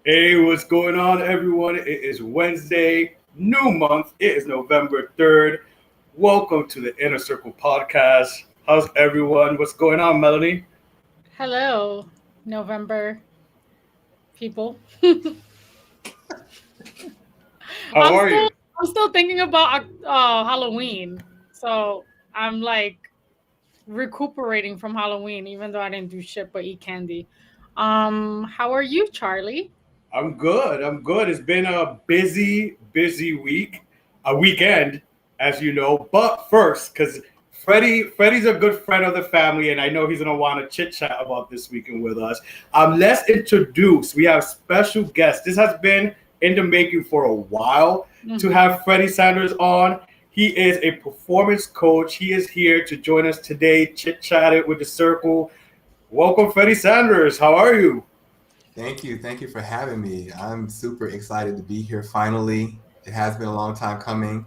Hey, what's going on, everyone? It is Wednesday, new month. It is November 3rd. Welcome to the Inner Circle podcast. How's everyone? What's going on, Melanie? Hello, November people. How I'm are still you? I'm still thinking about Halloween. So I'm like recuperating from Halloween, even though I didn't do shit but eat candy. How are you, Charlie? I'm good. I'm good. It's been a busy week, a weekend, as you know. But first, because Freddy's a good friend of the family, and I know he's gonna want to chit chat about this weekend with us. Let's introduce. We have special guests. This has been in the making for a while to Hmm. have Freddie Sanders on. He is a performance coach. He is here to join us today, chit chat it with the circle. Welcome, Freddie Sanders. How are you? Thank you. Thank you for having me. I'm super excited to be here finally. It has been a long time coming.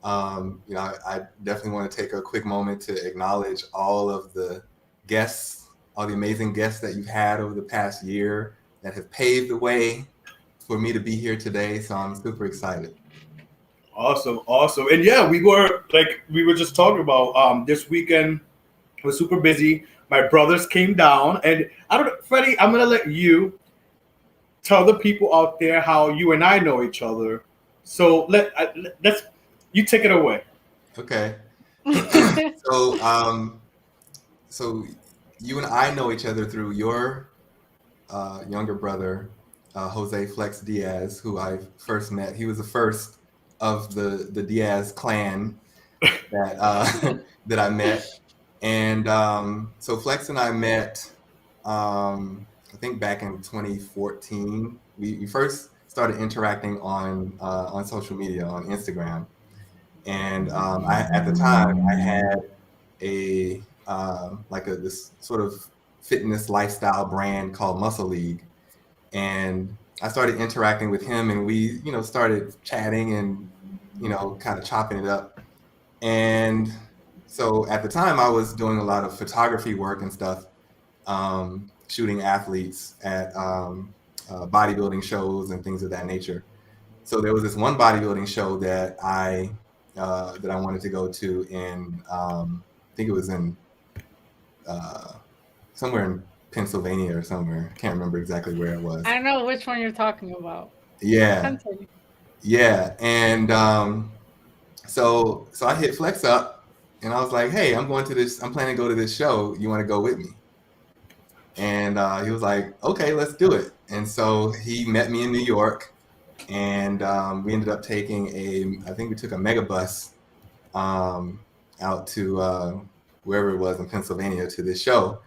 I definitely want to take a quick moment to acknowledge all of the guests, all the amazing guests that you've had over the past year that have paved the way for me to be here today. So I'm super excited. Awesome, awesome. And yeah, we were just talking about this weekend was super busy. My brothers came down and I don't know, Freddie, I'm gonna let you tell the people out there how you and I know each other. So let's you take it away. Okay. So, so you and I know each other through your younger brother, Jose Flex Diaz, who I first met. He was the first of the Diaz clan that that I met, and so Flex and I met. I think back in 2014. We first started interacting on social media on Instagram, and at the time I had a like a this sort of fitness lifestyle brand called Muscle League, and I started interacting with him, and we started chatting and kind of chopping it up. And so at the time I was doing a lot of photography work and stuff, shooting athletes at bodybuilding shows and things of that nature. So there was this one bodybuilding show that I wanted to go to in I think it was in uh, somewhere in Pennsylvania or somewhere. I can't remember exactly where it was. I know which one you're talking about. Yeah, Continue. yeah, and so I hit Flex up, and I was like, "Hey, I'm going to this. I'm planning to go to this show. You want to go with me?" And he was like, "Okay, let's do it." And so he met me in New York, and we ended up taking I think we took a megabus um, out to wherever it was in Pennsylvania to this show,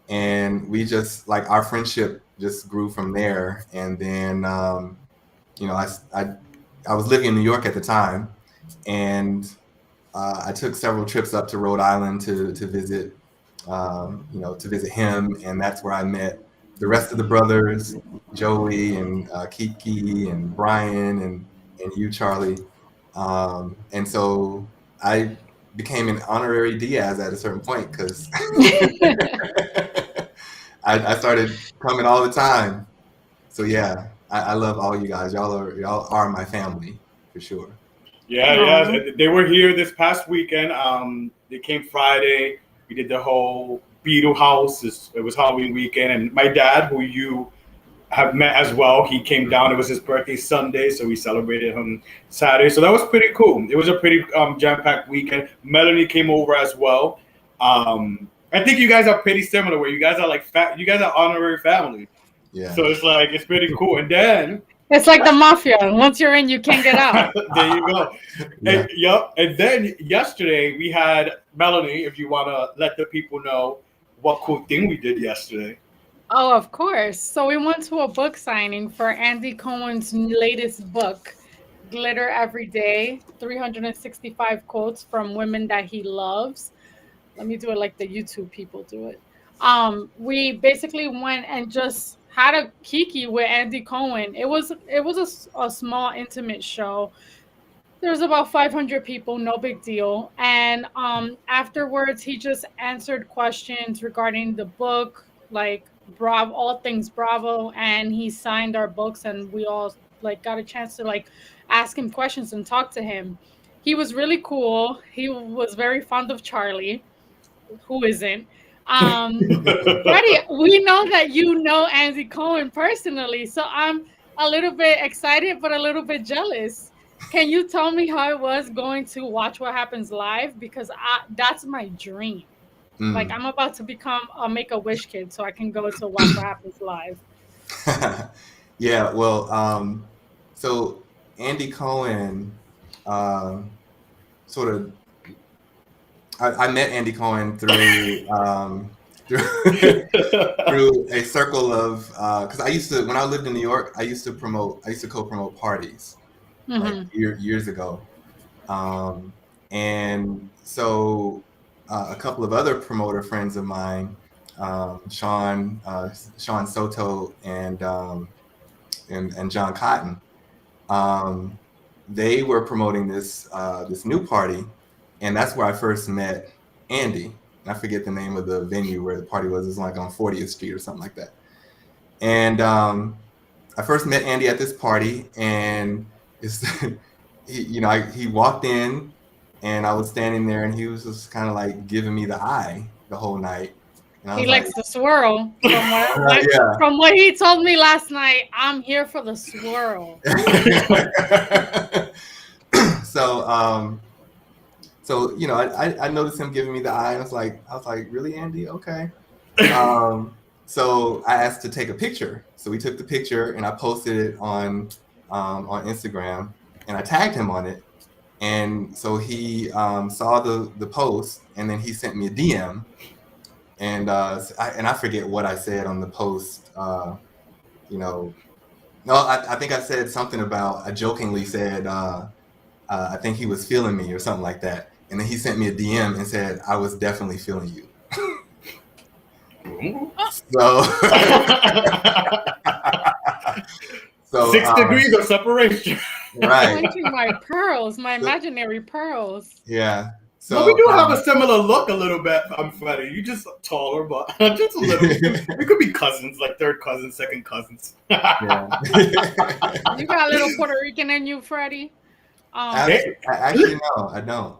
and we just like our friendship just grew from there. And then you know, I was living in New York at the time, and I took several trips up to Rhode Island to visit, to visit him, and that's where I met the rest of the brothers, Joey and Kiki and Brian and you, Charlie. And so I became an honorary Diaz at a certain point because I started coming all the time. So yeah, I love all you guys. Y'all are my family for sure. Yeah, Oh, yeah. They were here this past weekend. They came Friday. We did the whole Beetle House. It was Halloween weekend, and my dad, who you have met as well. He came down. It was his birthday Sunday, so we celebrated him Saturday. So that was pretty cool. It was a pretty jam-packed weekend. Melanie came over as well. I think you guys are pretty similar. Where you guys are like you guys are honorary family. Yeah. So it's like it's pretty cool. And then it's like the mafia. Once you're in, you can't get out. there you go. Yeah. Yep. And then yesterday we had Melanie. If you want to let the people know what cool thing we did yesterday. Oh, of course. So we went to a book signing for Andy Cohen's latest book, Glitter Every Day, 365 quotes from women that he loves. Let me do it like the YouTube people do it. We basically went and just had a kiki with Andy Cohen. It was a small intimate show. There was about 500 people, no big deal. And afterwards, he just answered questions regarding the book, like Bravo, all things Bravo, and he signed our books, and we all like got a chance to like ask him questions and talk to him. He was really cool. He was very fond of Charlie. Who isn't? Um, Freddie, we know that you know Andy Cohen personally, so I'm a little bit excited, but a little bit jealous. Can you tell me how it was going to watch What Happens Live? Because that's my dream. Like Mm. I'm about to become a Make a Wish kid, so I can go to Watch What Happens Live. Yeah, well, so Andy Cohen, sort of, I met Andy Cohen through through through a circle of because I used to, when I lived in New York, I used to co-promote parties like Hmm. years ago, and so a couple of other promoter friends of mine, Sean Soto and John Cotton. Um, they were promoting this new party, and that's where I first met Andy. I forget the name of the venue where the party was. It's like on 40th Street or something like that. And I first met Andy at this party, and it's he walked in, and I was standing there, and he was just kind of like giving me the eye the whole night, and I He was like, likes the swirl. yeah. From what he told me last night, I'm here for the swirl. So I noticed him giving me the eye. I was like, really, Andy? Okay. So I asked to take a picture. So we took the picture, and I posted it on Instagram, and I tagged him on it. And so he saw the post, and then he sent me a DM, and I forget what I said on the post. No, I think I said something about, I jokingly said, I think he was feeling me or something like that. And then he sent me a DM and said, I was definitely feeling you. So, so 6 degrees of separation. right. Clenching my pearls, my imaginary pearls. Yeah. Well, So we do have a similar look a little bit. I'm Freddy. You just taller, but just a little. We could be cousins, like third cousins, second cousins. yeah. You got a little Puerto Rican in you, Freddie. Actually, no, I don't.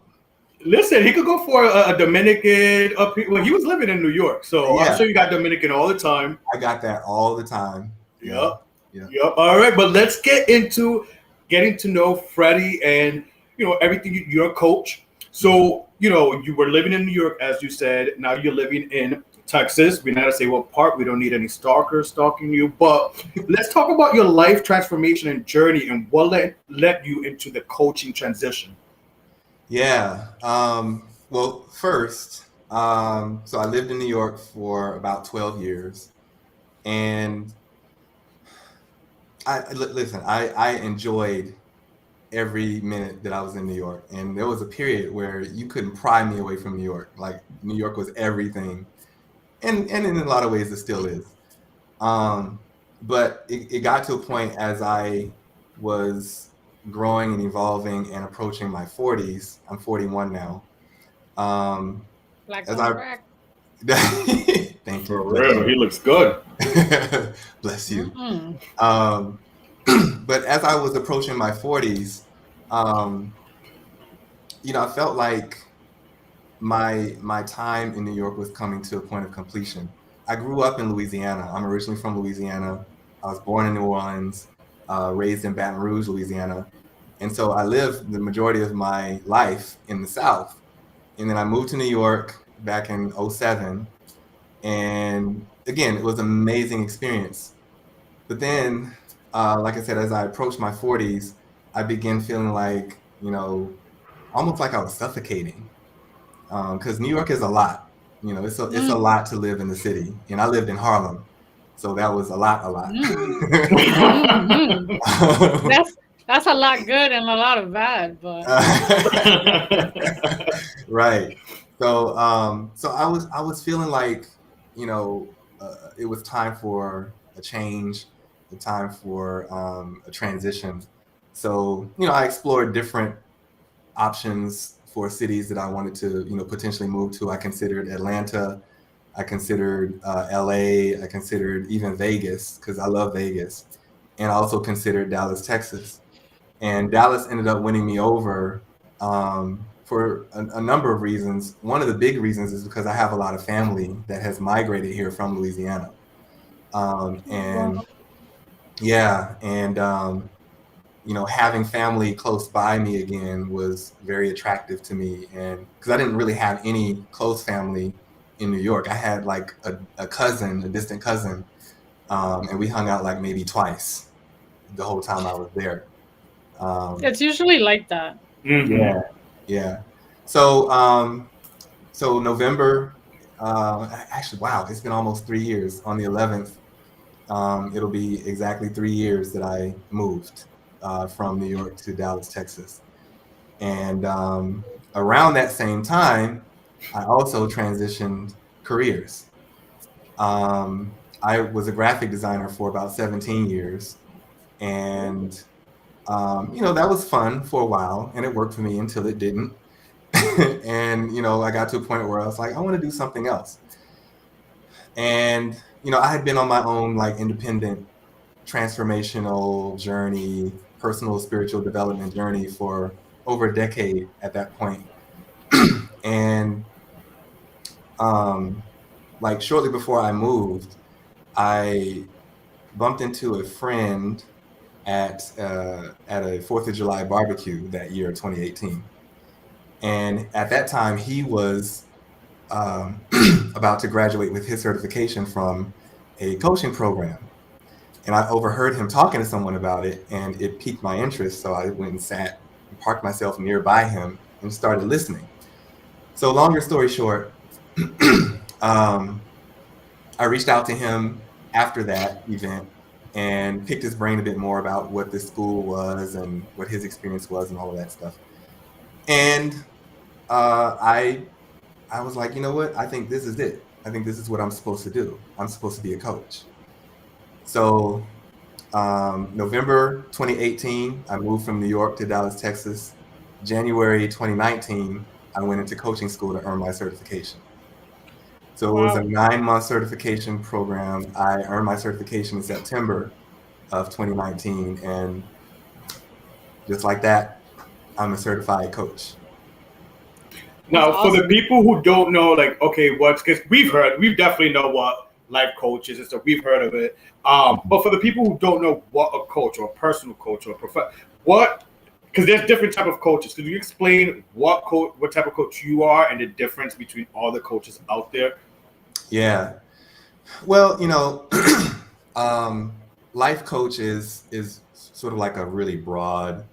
Listen, he could go for a Dominican up here. Well, he was living in New York, so I'm Yeah. sure you got Dominican all the time. I got that all the time. Yep. Yeah. Yep. All right, but let's get into getting to know Freddie and everything. You're a coach, so you were living in New York, as you said. Now you're living in Texas. We're not gonna say what part. We don't need any stalkers stalking you, but let's talk about your life transformation and journey and what led you into the coaching transition. Yeah. Well, first, so I lived in New York for about 12 years, and listen, I enjoyed every minute that I was in New York, and there was a period where you couldn't pry me away from New York. Like, New York was everything, and in a lot of ways it still is. But it got to a point as I was growing and evolving and approaching my 40s. I'm 41 now. Black As on I crack. Thank For you. real, he looks good. Bless you. Mm-mm. But as I was approaching my 40s, I felt like my time in New York was coming to a point of completion. I grew up in Louisiana. I'm originally from Louisiana. I was born in New Orleans, raised in Baton Rouge, Louisiana. And so I lived the majority of my life in the South. And then I moved to New York back in 2007. And again, it was an amazing experience. But then, like I said, as I approached my 40s, I began feeling like, almost like I was suffocating. Because New York is a lot. It's a lot to live in the city. And I lived in Harlem. So that was a lot. Mm-hmm. That's a lot good and a lot of bad, but Right. So I was feeling like, it was time for a change, a time for a transition. So, I explored different options for cities that I wanted to, potentially move to. I considered Atlanta. I considered LA. I considered even Vegas because I love Vegas, and I also considered Dallas, Texas. And Dallas ended up winning me over for a number of reasons. One of the big reasons is because I have a lot of family that has migrated here from Louisiana. And yeah, and having family close by me again was very attractive to me. And because I didn't really have any close family in New York, I had like a cousin, a distant cousin, and we hung out like maybe twice the whole time I was there. It's usually like that. Yeah, yeah. So, so November, actually, wow, it's been almost 3 years. On the 11th, it'll be exactly 3 years that I moved from New York to Dallas, Texas. And around that same time, I also transitioned careers. I was a graphic designer for about 17 years. And, that was fun for a while, and it worked for me until it didn't. And, I got to a point where I was like, I want to do something else. And, I had been on my own, like, independent transformational journey, personal spiritual development journey for over a decade at that point. And like shortly before I moved, I bumped into a friend at a 4th of July barbecue that year, 2018. And at that time, he was about to graduate with his certification from a coaching program. And I overheard him talking to someone about it, and it piqued my interest. So I went and sat and parked myself nearby him and started listening. So longer story short, I reached out to him after that event and picked his brain a bit more about what this school was and what his experience was and all of that stuff. And I was like, you know what? I think this is it. I think this is what I'm supposed to do. I'm supposed to be a coach. So November 2018, I moved from New York to Dallas, Texas. January 2019, I went into coaching school to earn my certification. So it was a 9-month certification program. I earned my certification in September of 2019. And just like that, I'm a certified coach. Now, for the people who don't know, like, okay, because we've definitely know what life coach is and stuff. We've heard of it. But for the people who don't know what a coach or a personal coach or a because there's different type of coaches. Could you explain what type of coach you are and the difference between all the coaches out there? Yeah. Well, life coach is sort of like a really broad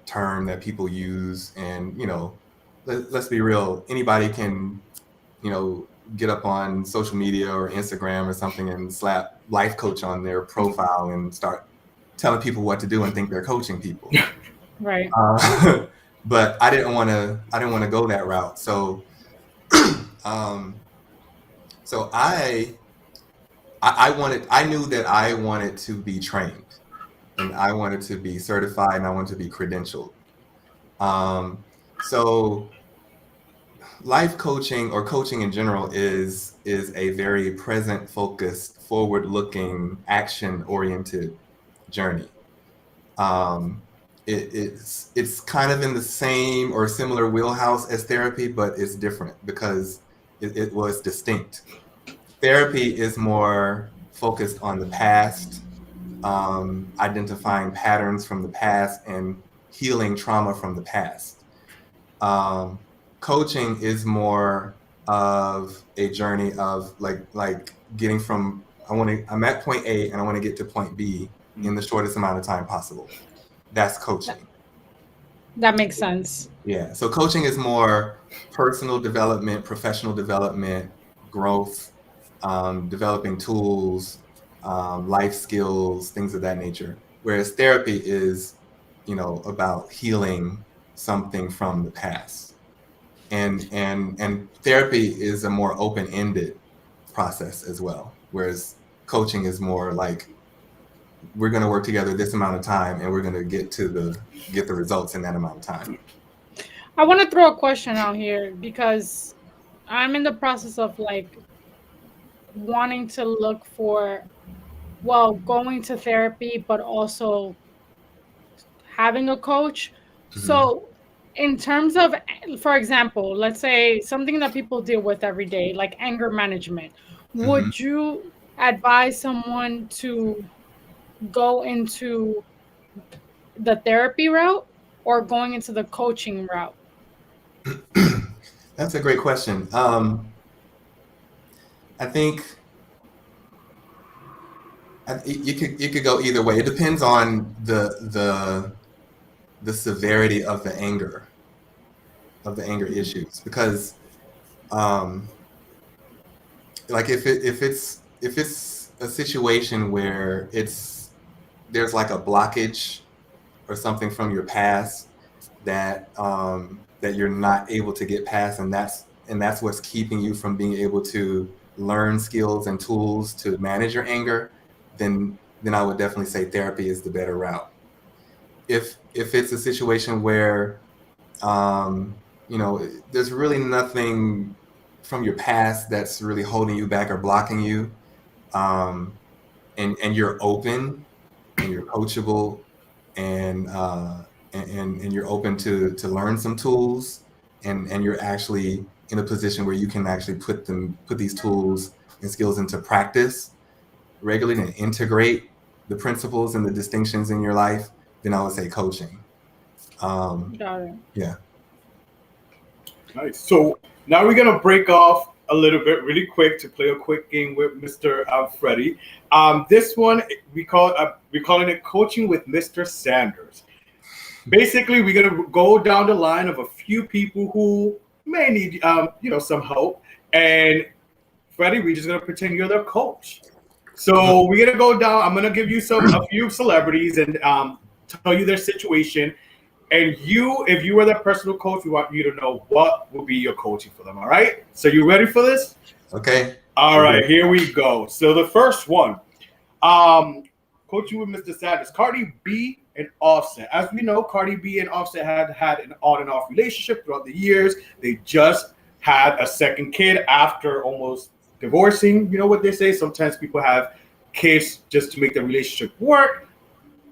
term that people use. And, let's be real. Anybody can, get up on social media or Instagram or something and slap life coach on their profile and start telling people what to do and think they're coaching people. Right. But I didn't want to go that route. So, so I knew that I wanted to be trained, and I wanted to be certified, and I wanted to be credentialed. So life coaching, or coaching in general, is a very present focused, forward looking, action oriented journey. It's kind of in the same or similar wheelhouse as therapy, but it's different because it was distinct. Therapy is more focused on the past, identifying patterns from the past and healing trauma from the past. Coaching is more of a journey of like getting from I'm at point A and I want to get to point B in the shortest amount of time possible. That's coaching. That makes sense. Yeah. So coaching is more personal development, professional development, growth, developing tools, life skills, things of that nature. Whereas therapy is, about healing something from the past. And therapy is a more open-ended process as well. Whereas coaching is more like, we're going to work together this amount of time and we're going to get the results in that amount of time. I want to throw a question out here because I'm in the process of like wanting to look for, well, going to therapy, but also having a coach. Mhm. So, in terms of, for example, let's say something that people deal with every day, like anger management, Mhm. would you advise someone to go into the therapy route or going into the coaching route? That's a great question. I think you could go either way. It depends on the severity of the anger issues, because um, like if it's a situation where there's like a blockage or something from your past that you're not able to get past, and that's what's keeping you from being able to learn skills and tools to manage your anger, then I would definitely say therapy is the better route. If it's a situation where there's really nothing from your past that's really holding you back or blocking you, um, and you're open and you're coachable, and and you're open to learn some tools, and you're actually in a position where you can actually put these tools and skills into practice regularly and integrate the principles and the distinctions in your life, then I would say coaching. Got it. Yeah. Nice. So now we're gonna break off a little bit, really quick, to play a quick game with Mr. Freddy. This one we're calling it coaching with Mr. Sanders. Basically, we're gonna go down the line of a few people who may need some help, and Freddie, we're just gonna pretend you're their coach. So we're gonna go down. I'm gonna give you a few celebrities and tell you their situation. And you, if you were their personal coach, we want you to know what would be your coaching for them. All right. So you ready for this? Okay. All right. Here we go. So the first one, um, coaching with Mr. Sanders, Cardi B and Offset. As we know, Cardi B and Offset had an on and off relationship throughout the years. They just had a second kid after almost divorcing. You know what they say? Sometimes people have kids just to make the relationship work.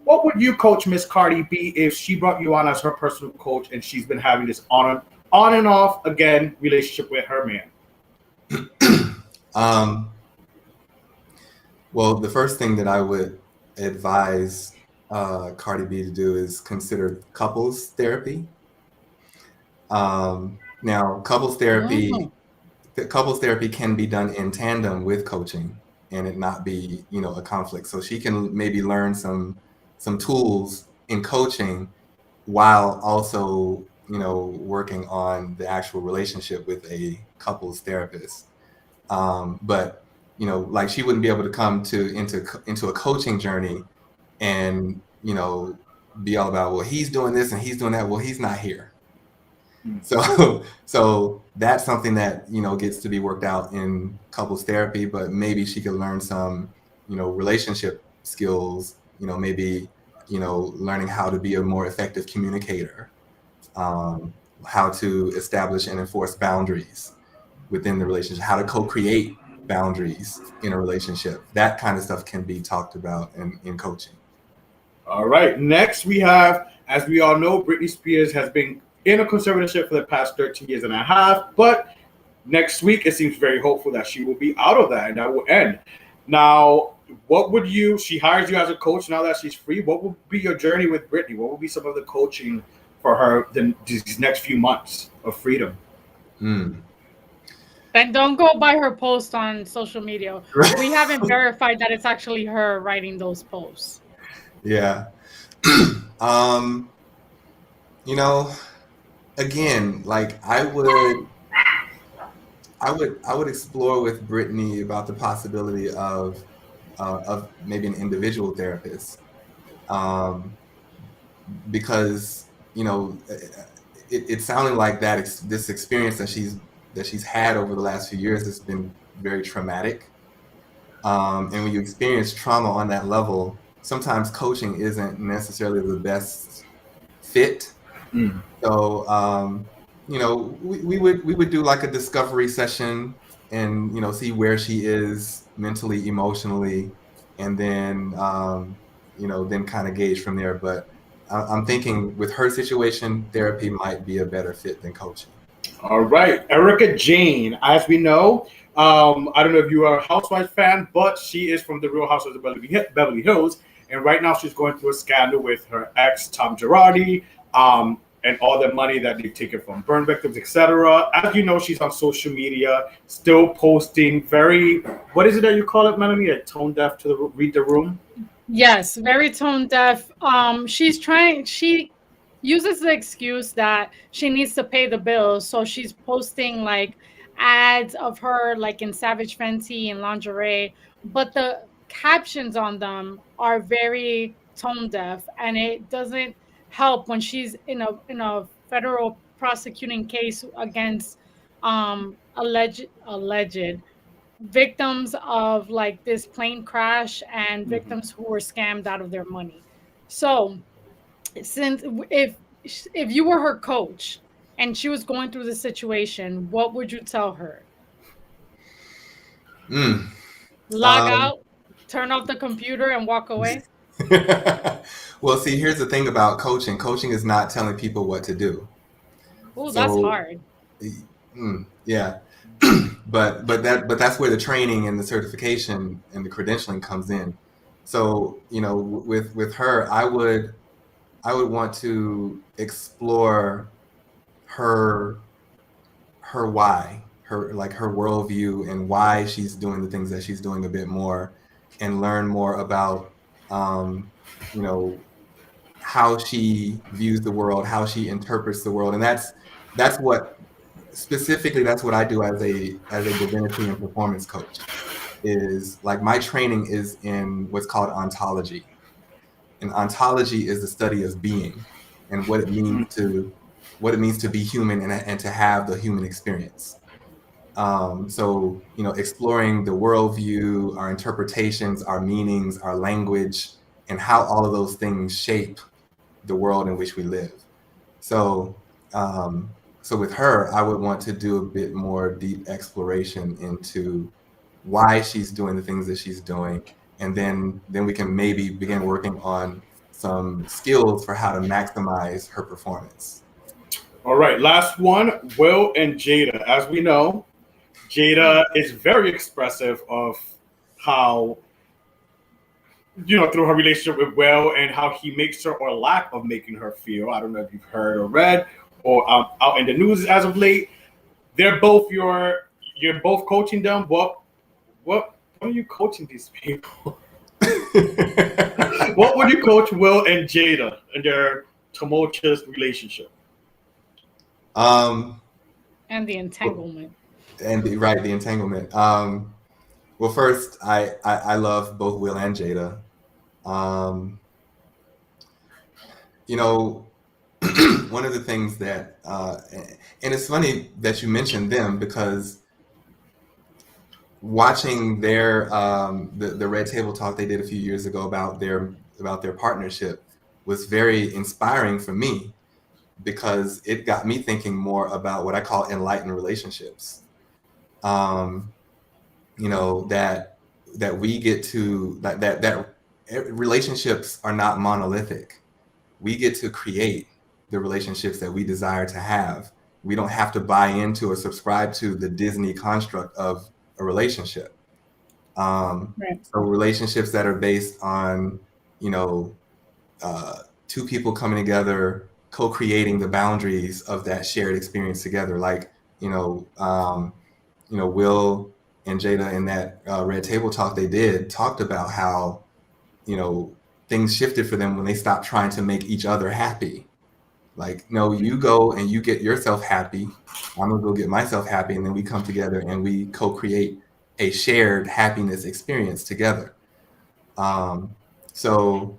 What would you coach Miss Cardi B if she brought you on as her personal coach and she's been having this on and off again relationship with her man? Um, well, the first thing that I would advise Cardi B to do is consider couples therapy. Now, Mm, couples therapy can be done in tandem with coaching, and it not be a conflict. So she can maybe learn some tools in coaching while also working on the actual relationship with a couples therapist. But like, she wouldn't be able to come into a coaching journey and be all about, well, he's doing this and he's doing that. Well, he's not here. So that's something that gets to be worked out in couples therapy. But maybe she could learn some relationship skills. Maybe learning how to be a more effective communicator, how to establish and enforce boundaries within the relationship, how to co-create boundaries in a relationship. That kind of stuff can be talked about in coaching. All right. Next, we have, as we all know, Britney Spears has been in a conservatorship for the past 13 years and a half. But next week, it seems very hopeful that she will be out of that and that will end. Now, she hires you as a coach now that she's free. What will be your journey with Britney? What will be some of the coaching for her these next few months of freedom? Mm. And don't go by her post on social media. We haven't verified that it's actually her writing those posts. Yeah. You know, again, like, I would explore with Brittany about the possibility of maybe an individual therapist, um, because it sounded like this experience that she's had over the last few years has been very traumatic. And when you experience trauma on that level, sometimes coaching isn't necessarily the best fit. Mm. So we would do like a discovery session, and see where she is mentally, emotionally, and then then kind of gauge from there. But I'm thinking with her situation, therapy might be a better fit than coaching. All right, Erica Jane. As we know, I don't know if you are a Housewives fan, but she is from the Real Housewives of Beverly Hills, and right now she's going through a scandal with her ex Tom Girardi, and all the money that they've taken from burn victims, etc. As you know, she's on social media, still posting very. What is it that you call it, Melanie? A tone deaf to read the room. Yes, very tone deaf. She uses the excuse that she needs to pay the bills, so she's posting like ads of her like in Savage Fenty and lingerie, but the captions on them are very tone deaf, and it doesn't help when she's in a federal prosecuting case against alleged victims of like this plane crash and Mhm. victims who were scammed out of their money. So, since if you were her coach and she was going through the situation, what would you tell her? Mm. Log Um, out, turn off the computer, and walk away? well, see, here's the thing about coaching. Coaching is not telling people what to do. Oh, that's So, hard. yeah, but that's where the training and the certification and the credentialing comes in. So, with her, I would want to explore her her why, her worldview, and why she's doing the things that she's doing a bit more, and learn more about um, you know how she views the world, how she interprets the world, and that's what specifically that's what I do as a divinity and performance coach. Is like my training is in what's called ontology, and ontology is the study of being and what it means to be human, and to have the human experience. So, exploring the worldview, our interpretations, our meanings, our language, and how all of those things shape the world in which we live. So, so with her, I would want to do a bit more deep exploration into why she's doing the things that she's doing, and then we can maybe begin working on some skills for how to maximize her performance. All right, last one, Will and Jada. As we know, Jada is very expressive of how, through her relationship with Will and how he makes her or lack of making her feel. I don't know if you've heard or read or out in the news as of late. They're both you're both coaching them. What are you coaching these people? What would you coach Will and Jada in their tumultuous relationship? um, And the entanglement. and the entanglement. Well, first, I love both Will and Jada. Um, you know, one of the things that, and it's funny that you mentioned them, because watching the Red Table Talk they did a few years ago about their partnership was very inspiring for me, because it got me thinking more about what I call enlightened relationships. Um, that we get to that relationships are not monolithic. We get to create the relationships that we desire to have. We don't have to buy into or subscribe to the Disney construct of a relationship. Right. So relationships that are based on, you know, uh, two people coming together, co-creating the boundaries of that shared experience together. Like, Will and Jada in that Red Table Talk they did talked about how, things shifted for them when they stopped trying to make each other happy. Like, no, you go and you get yourself happy. I'm gonna go get myself happy, and then we come together and we co-create a shared happiness experience together. Um, so,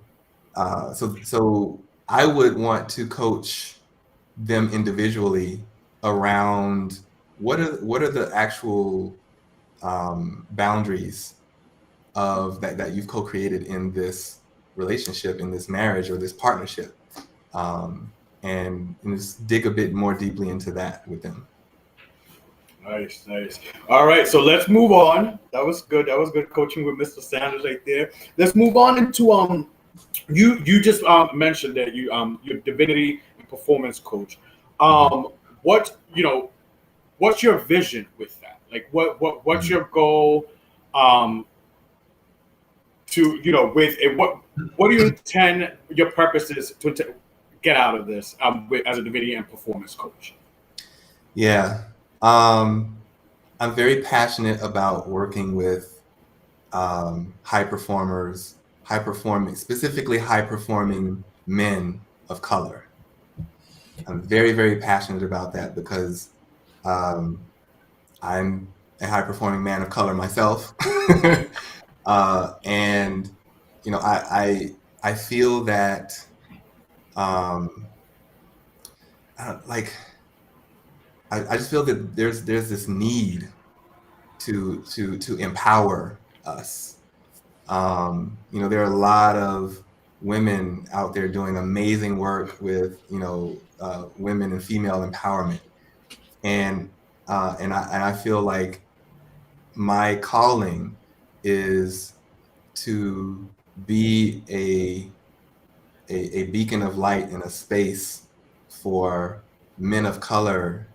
so I would want to coach them individually around what are the actual boundaries of that you've co-created in this relationship, in this marriage or this partnership, and just dig a bit more deeply into that with them. Nice, nice. All right, so let's move on. That was good. That was good coaching with Mr. Sanders right there. Let's move on into you just mentioned that you're divinity and performance coach. What what's your vision with that? Like what's Mhm. your goal um to with it, what do you intend your purpose is to get out of this as a divinity and performance coach? Yeah. Um, I'm very passionate about working with high performers, high performing, specifically high performing men of color. I'm very, very passionate about that because um, I'm a high performing man of color myself. And I feel that um, like I just feel that there's this need to empower us. There are a lot of women out there doing amazing work with women and female empowerment, and I feel like my calling is to be a beacon of light in a space for men of color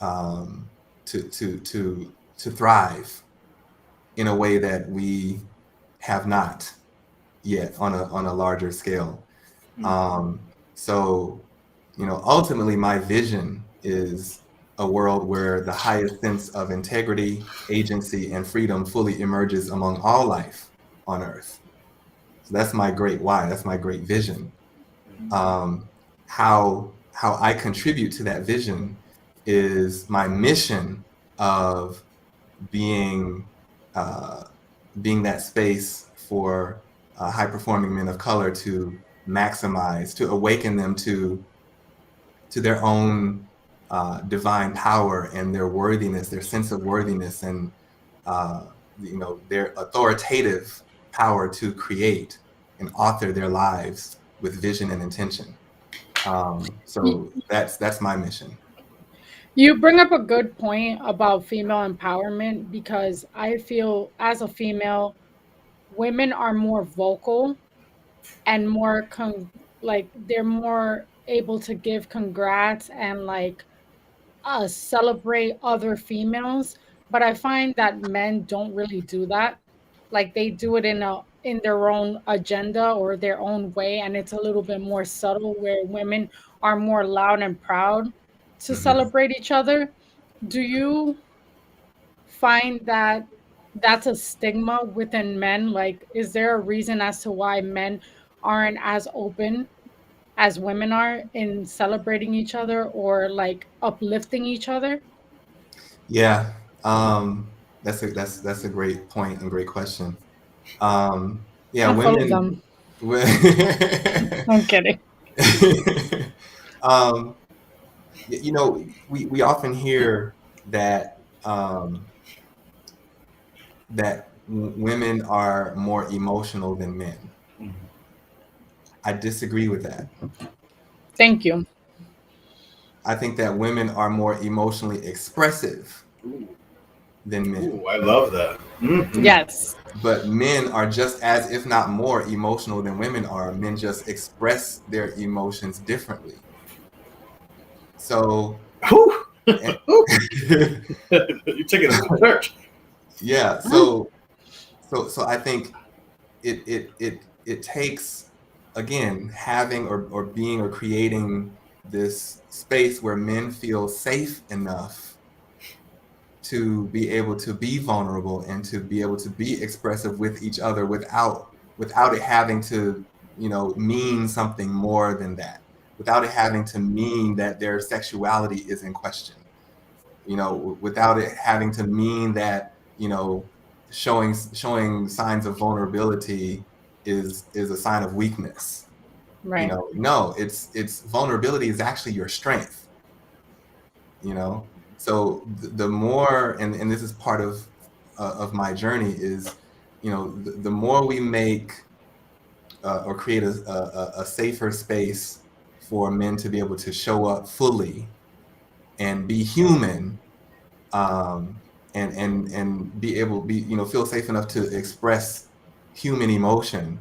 um, to thrive in a way that we have not yet on a larger scale. So, ultimately, my vision is a world where the highest sense of integrity, agency, and freedom fully emerges among all life on Earth. So that's my great why. That's my great vision. Um, how I contribute to that vision is my mission of being uh, being that space for high performing men of color to maximize, to awaken them to their own divine power and their worthiness, their sense of worthiness, and their authoritative power to create and author their lives with vision and intention. Y- So that's my mission. You bring up a good point about female empowerment because I feel as a female, women are more vocal and more like they're more able to give congrats and like celebrate other females, but I find that men don't really do that. Like they do it in their own agenda or their own way, and it's a little bit more subtle where women are more loud and proud to Mhm. celebrate each other. Do you find that that's a stigma within men? Like, is there a reason as to why men aren't as open as women are in celebrating each other or like uplifting each other? Yeah, that's a great point and great question. Yeah, I'm full of women. them. wi- I'm kidding. um, we often hear that women are more emotional than men. I disagree with that. Thank you. I think that women are more emotionally expressive Ooh, than men. ooh, I love that. Yes. But men are just as, if not more, emotional than women are. Men just express their emotions differently. So, Whew. eh, You take it to church. yeah. So I think it takes, again, having or being or creating this space where men feel safe enough to be able to be vulnerable and to be able to be expressive with each other without it having to mean something more than that, without it having to mean that their sexuality is in question, without it having to mean that showing signs of vulnerability is a sign of weakness. Right. No, it's vulnerability is actually your strength. So the more, and this is part of my journey, is the more we make or create a safer space for men to be able to show up fully and be human, and be able feel safe enough to express human emotion,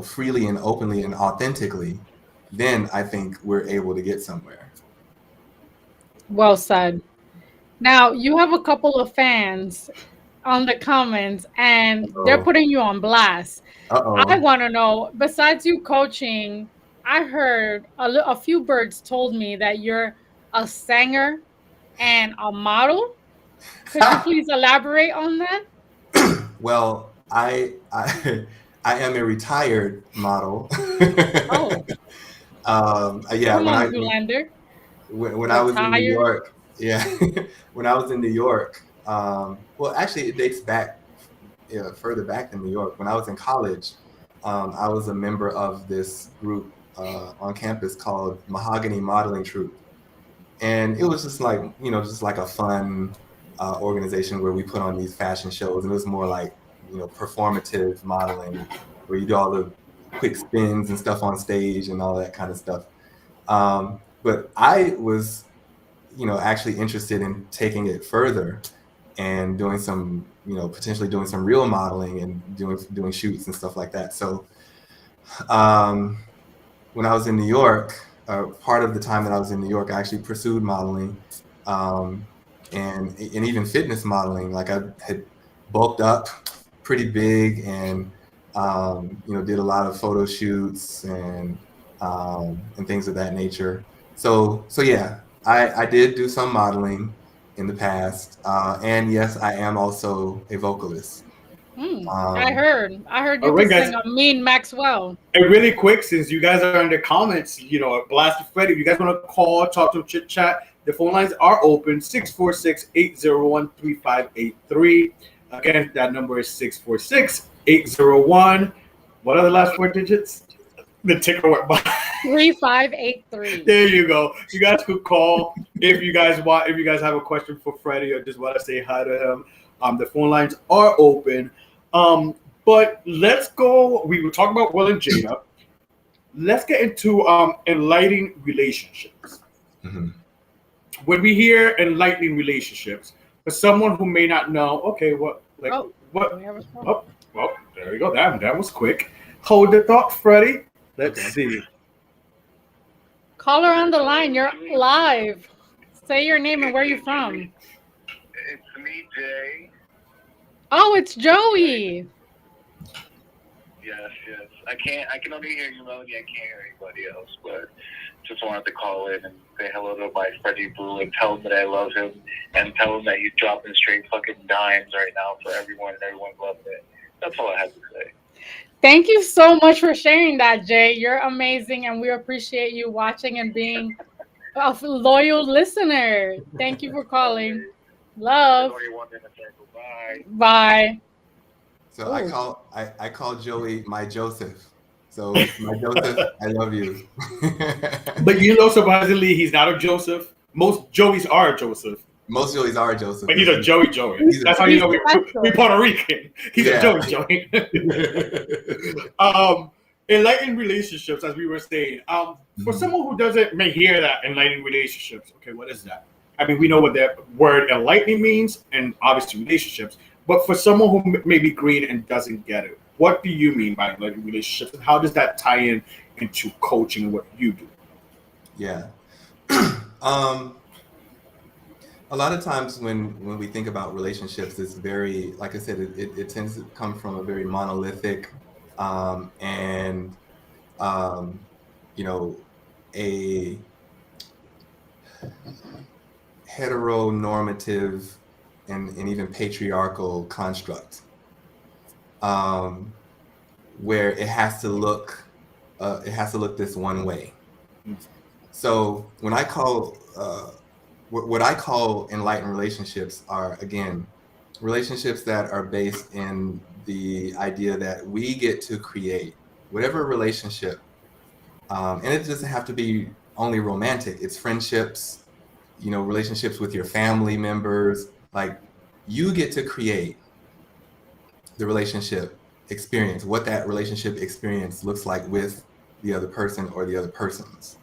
freely and openly and authentically, then I think we're able to get somewhere. Well said. Now, you have a couple of fans on the comments and they're Uh-oh. putting you on blast. I Uh-oh. want to know, besides you coaching, I heard a few birds told me that you're a singer and a model. Could you please elaborate on that? Well, I am a retired model. Oh, Yeah, come on, Zoolander. when I was in New Retired. York, yeah, when I was in New York, well, actually, it dates back further back than New York. When I was in college, I was a member of this group on campus called Mahogany Modeling Troupe, and it was just like just like a fun organization where we put on these fashion shows, and it was more like performative modeling, where you do all the quick spins and stuff on stage and all that kind of stuff. But I was actually interested in taking it further and doing some potentially doing some real modeling and doing shoots and stuff like that. So when I was in New York, part of the time that I was in New York, I actually pursued modeling, and even fitness modeling. Like, I had bulked up pretty big, and did a lot of photo shoots and things of that nature. So yeah, I did do some modeling in the past, and yes, I am also a vocalist. I heard All you right, could guys. sing a mean Maxwell. And really quick, since you guys are in the comments, Blast Freddy, if you guys want to call, talk to chit chat, the phone lines are open, 646-801-3583. Again, that number is 646-801. What are the last four digits? The ticker went by. 3583. There you go. You guys could call if you guys have a question for Freddie or just want to say hi to him. The phone lines are open. But let's go. We were talking about Will and Jada. Let's get into enlightening relationships. Mm-hmm. When we hear enlightening relationships, for someone who may not know, okay, what? Oh, well, there you go. That was quick. Hold the thought, Freddie. Let's see. Caller on the line. You're live. Say your name and where you're from. It's me, Jay. Oh, it's Joey. Yes. I can only hear you, Melody. I can't hear anybody else, but just wanted to call in and say hello to my Freddy Boo and tell him that I love him and tell him that he's dropping straight fucking dimes right now for everyone and everyone's loving it. That's all I had to say. Thank you so much for sharing that, Jay. You're amazing, and we appreciate you watching and being a loyal listener. Thank you for calling. Love. Bye. Bye. So I call Joey my Joseph. So my Joseph, I love you. But surprisingly, he's not a Joseph. Most Joeys are a Joseph. Most Joeys are Joseph. But he's a Joey. That's how you know we're Puerto Rican. He's a Joey. Enlightening relationships, as we were saying. For someone who may hear that enlightening relationships, okay, what is that? I mean, we know what that word enlightening means, and obviously relationships. But for someone who may be green and doesn't get it, what do you mean by enlightening relationships, and how does that tie into coaching and what you do? Yeah. A lot of times when we think about relationships, it's very, like I said, it tends to come from a very monolithic and a heteronormative and even patriarchal construct, where it has to look this one way. So when I call what I call enlightened relationships are, again, relationships that are based in the idea that we get to create whatever relationship, and it doesn't have to be only romantic. It's friendships, relationships with your family members. Like, you get to create the relationship experience, what that relationship experience looks like with the other person or the other persons.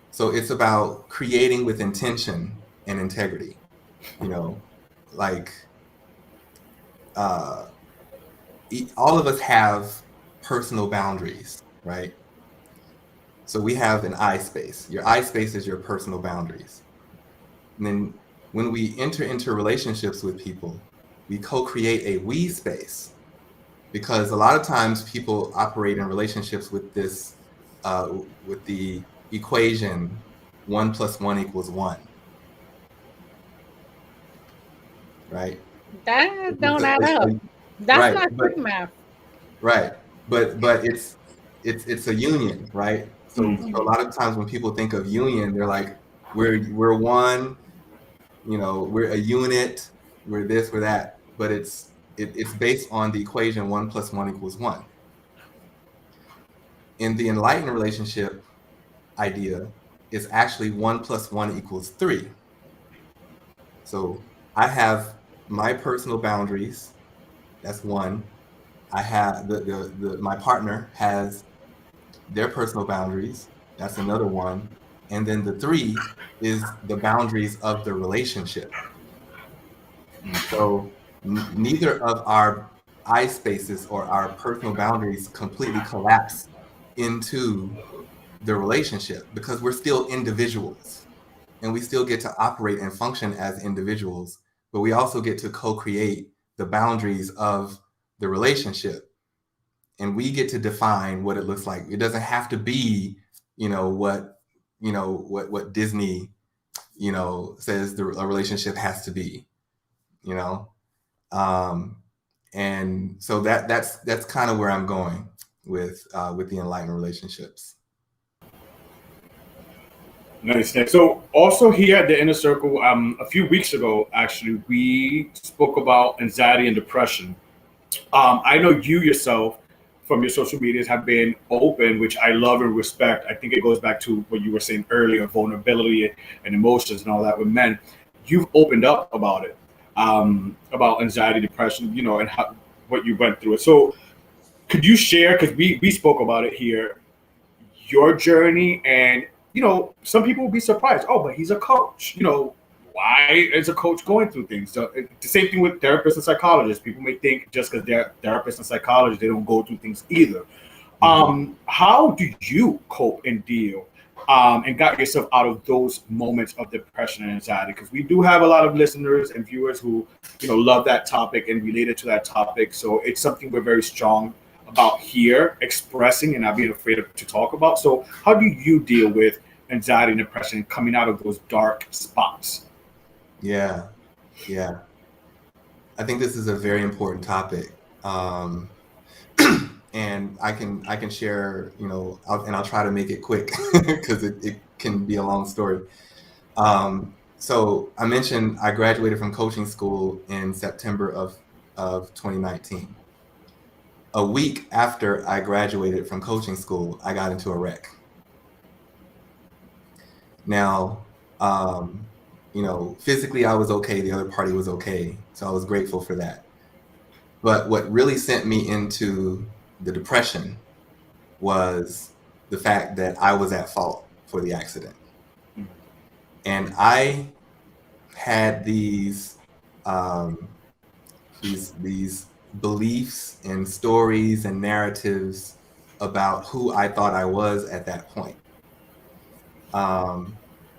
So it's about creating with intention and integrity. You know, like all of us have personal boundaries, right? So we have an I space. Your I space is your personal boundaries. And then when we enter into relationships with people, we co-create a we space, because a lot of times people operate in relationships with this, with the equation 1 + 1 = 1, right? That It's don't add up. That's right, not but quick math. right, but it's a union, right? So a lot of times when people think of union, they're like, we're one, you know, we're a unit, we're this, we're that, but it's based on the equation 1 + 1 = 1. In the enlightened relationship idea, it's actually 1 + 1 = 3. So I have my personal boundaries. That's one. I have my partner has their personal boundaries. That's another one. And then the 3 is the boundaries of the relationship. So neither of our I spaces or our personal boundaries completely collapse into the relationship, because we're still individuals and we still get to operate and function as individuals, but we also get to co-create the boundaries of the relationship, and we get to define what it looks like. It doesn't have to be, what Disney, says a relationship has to be, you know. And so that's kind of where I'm going with the enlightened relationships. Nice. So also here at the Inner Circle, a few weeks ago, actually, we spoke about anxiety and depression. I know you yourself from your social medias have been open, which I love and respect. I think it goes back to what you were saying earlier, vulnerability and emotions and all that with men. You've opened up about it, about anxiety, depression, and what you went through it. So could you share, because we spoke about it here, your journey, and some people will be surprised, oh, but he's a coach, why is a coach going through things? So the same thing with therapists and psychologists. People may think just because they're therapists and psychologists they don't go through things either. How do you cope and deal, and got yourself out of those moments of depression and anxiety? Because we do have a lot of listeners and viewers who love that topic and related to that topic, so it's something we're very strong about here, expressing and not being afraid to talk about. So how do you deal with anxiety and depression coming out of those dark spots? Yeah. I think this is a very important topic. And I can share, I'll try to make it quick because it can be a long story. So I mentioned I graduated from coaching school in September of 2019. A week after I graduated from coaching school, I got into a wreck. Now, physically I was okay. The other party was okay. So I was grateful for that. But what really sent me into the depression was the fact that I was at fault for the accident. And I had these beliefs and stories and narratives about who I thought I was at that point.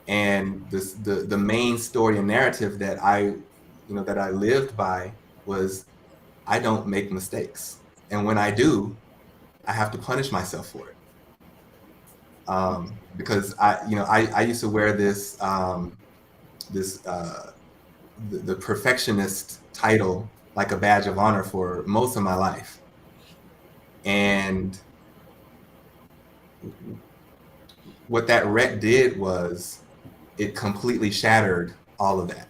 And the main story and narrative that I lived by was, I don't make mistakes, and when I do, I have to punish myself for it. Because I used to wear this the perfectionist title like a badge of honor for most of my life, and what that wreck did was it completely shattered all of that.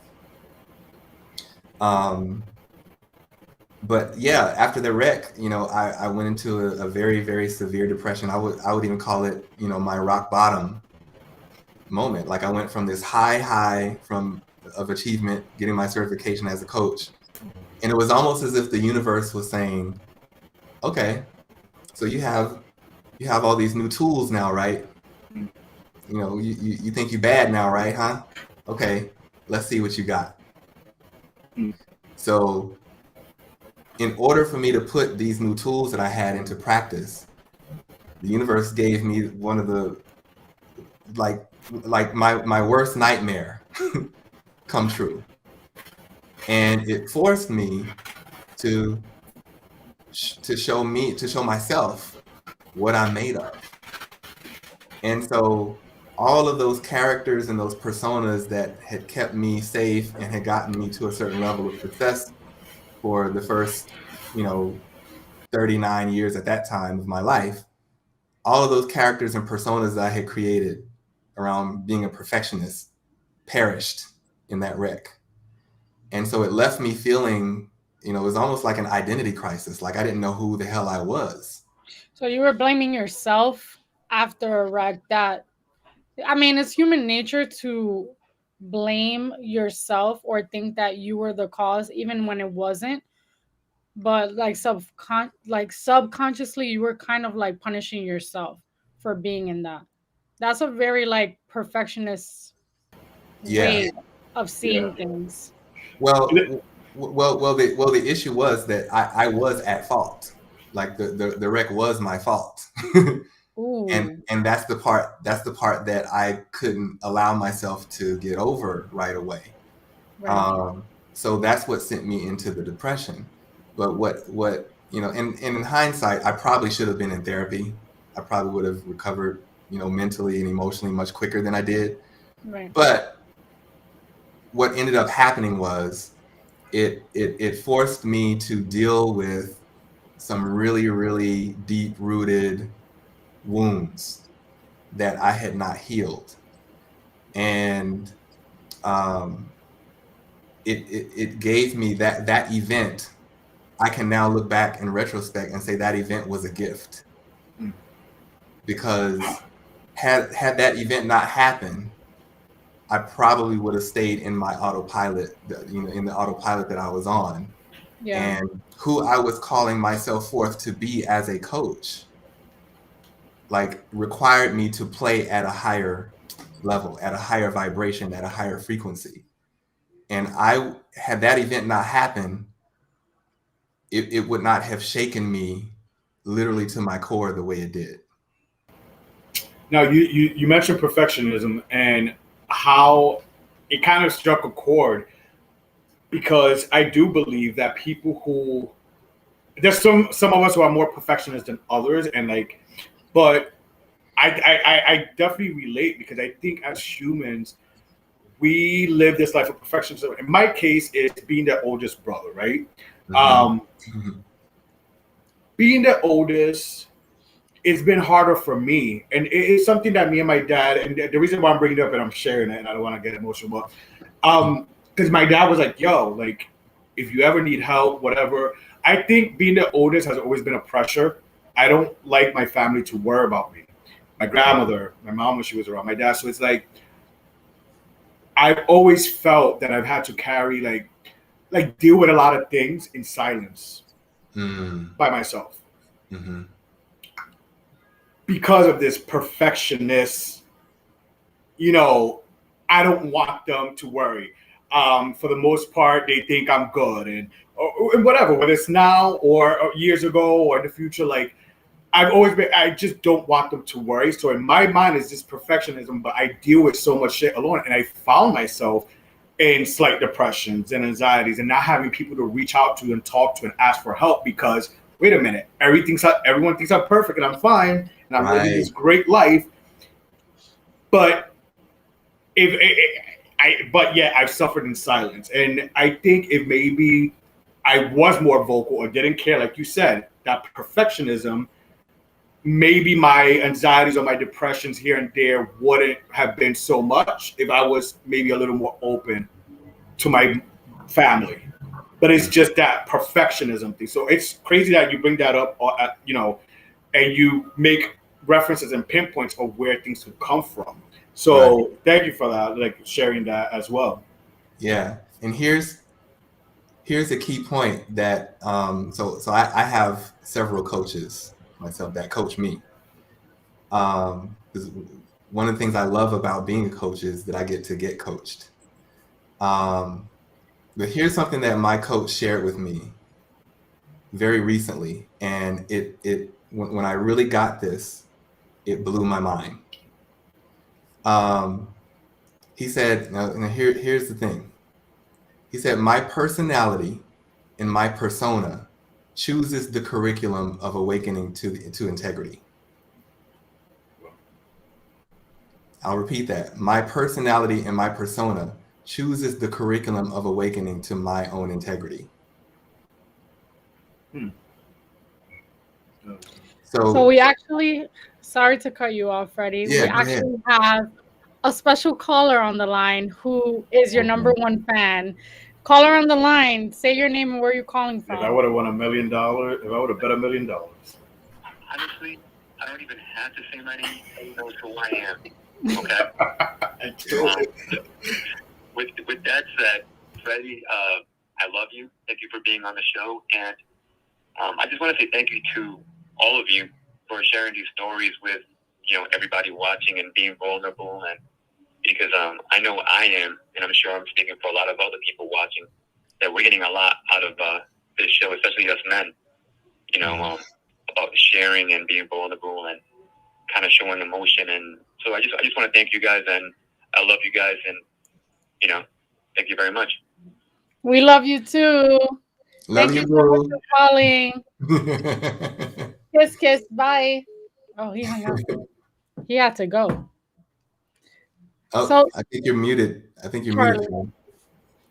But yeah, after the wreck, I went into a very, very severe depression. I would even call it, my rock bottom moment. Like I went from this high of achievement, getting my certification as a coach, and it was almost as if the universe was saying, okay, so you have all these new tools now, right? You think you're bad now, right? Huh? Okay, let's see what you got. So in order for me to put these new tools that I had into practice, the universe gave me one of the like my worst nightmare come true. And it forced me to show myself what I'm made of. And so all of those characters and those personas that had kept me safe and had gotten me to a certain level of success for the first, 39 years at that time of my life, all of those characters and personas that I had created around being a perfectionist perished in that wreck. And so it left me feeling, it was almost like an identity crisis. Like I didn't know who the hell I was. So you were blaming yourself after a wreck that, I mean, it's human nature to blame yourself or think that you were the cause even when it wasn't. But like subconsciously you were kind of like punishing yourself for being in that. That's a very like perfectionist Yeah. way of seeing things. Well, the issue was that I was at fault. Like the wreck was my fault. Ooh. And that's the part that I couldn't allow myself to get over right away. Right. So that's what sent me into the depression. But what and in hindsight, I probably should have been in therapy. I probably would have recovered, mentally and emotionally much quicker than I did. Right. But what ended up happening was it forced me to deal with some really, really deep rooted wounds that I had not healed. And it gave me that event. I can now look back in retrospect and say that event was a gift, because had that event not happened, I probably would have stayed in my autopilot, in the autopilot that I was on. Yeah. And who I was calling myself forth to be as a coach, like, required me to play at a higher level, at a higher vibration, at a higher frequency. And had that event not happened, it would not have shaken me literally to my core the way it did. Now, you mentioned perfectionism and how it kind of struck a chord, because I do believe that people who, there's some of us who are more perfectionist than others, and like, but I definitely relate, because I think as humans we live this life of perfectionism. In my case, it's being the oldest brother, right? Mm-hmm. Being the oldest, it's been harder for me, and it's something that me and my dad, and the reason why I'm bringing it up and I'm sharing it, and I don't want to get emotional, but because my dad was like, yo, like, if you ever need help, whatever. I think being the oldest has always been a pressure. I don't like my family to worry about me. My grandmother, my mom when she was around, my dad. So it's like I've always felt that I've had to carry like deal with a lot of things in silence by myself. Mm-hmm. Because of this perfectionist, I don't want them to worry. For the most part, they think I'm good, and whatever, whether it's now or years ago or in the future, like I just don't want them to worry. So in my mind, it's just perfectionism, but I deal with so much shit alone, and I found myself in slight depressions and anxieties, and not having people to reach out to and talk to and ask for help, because wait a minute, everyone thinks I'm perfect and I'm fine and I'm living this great life, but but yet I've suffered in silence. And I think if maybe I was more vocal or didn't care, like you said, that perfectionism, maybe my anxieties or my depressions here and there wouldn't have been so much if I was maybe a little more open to my family. But it's just that perfectionism thing. So it's crazy that you bring that up, and you make references and pinpoints of where things could come from. So Thank you for that, like sharing that as well. Yeah, and here's a key point that so I have several coaches myself that coach me. 'Cause one of the things I love about being a coach is that I get to get coached. But here's something that my coach shared with me very recently, and when I really got this, it blew my mind. He said, now here's the thing. He said, my personality and my persona chooses the curriculum of awakening to integrity. I'll repeat that. My personality and my persona chooses the curriculum of awakening to my own integrity. So we actually, sorry to cut you off, Freddie. Yeah, we actually have a special caller on the line who is your number one fan. Caller on the line, say your name and where you're calling from. If I would have won $1 million, if I would have bet $1 million. Honestly, I don't even have to say my name. Everyone knows who I am. Okay. With that said, Freddie, I love you. Thank you for being on the show, and I just want to say thank you to all of you for sharing these stories with everybody watching and being vulnerable, and because I know I am, and I'm sure I'm speaking for a lot of other people watching, that we're getting a lot out of this show, especially us men. About sharing and being vulnerable and kind of showing emotion, and so I just want to thank you guys, and I love you guys, and thank you very much. We love you too. Love thank you, you so much for calling. Kiss, kiss, bye. Oh, he hung up. He had to go. Oh, so, I think you're muted. Muted.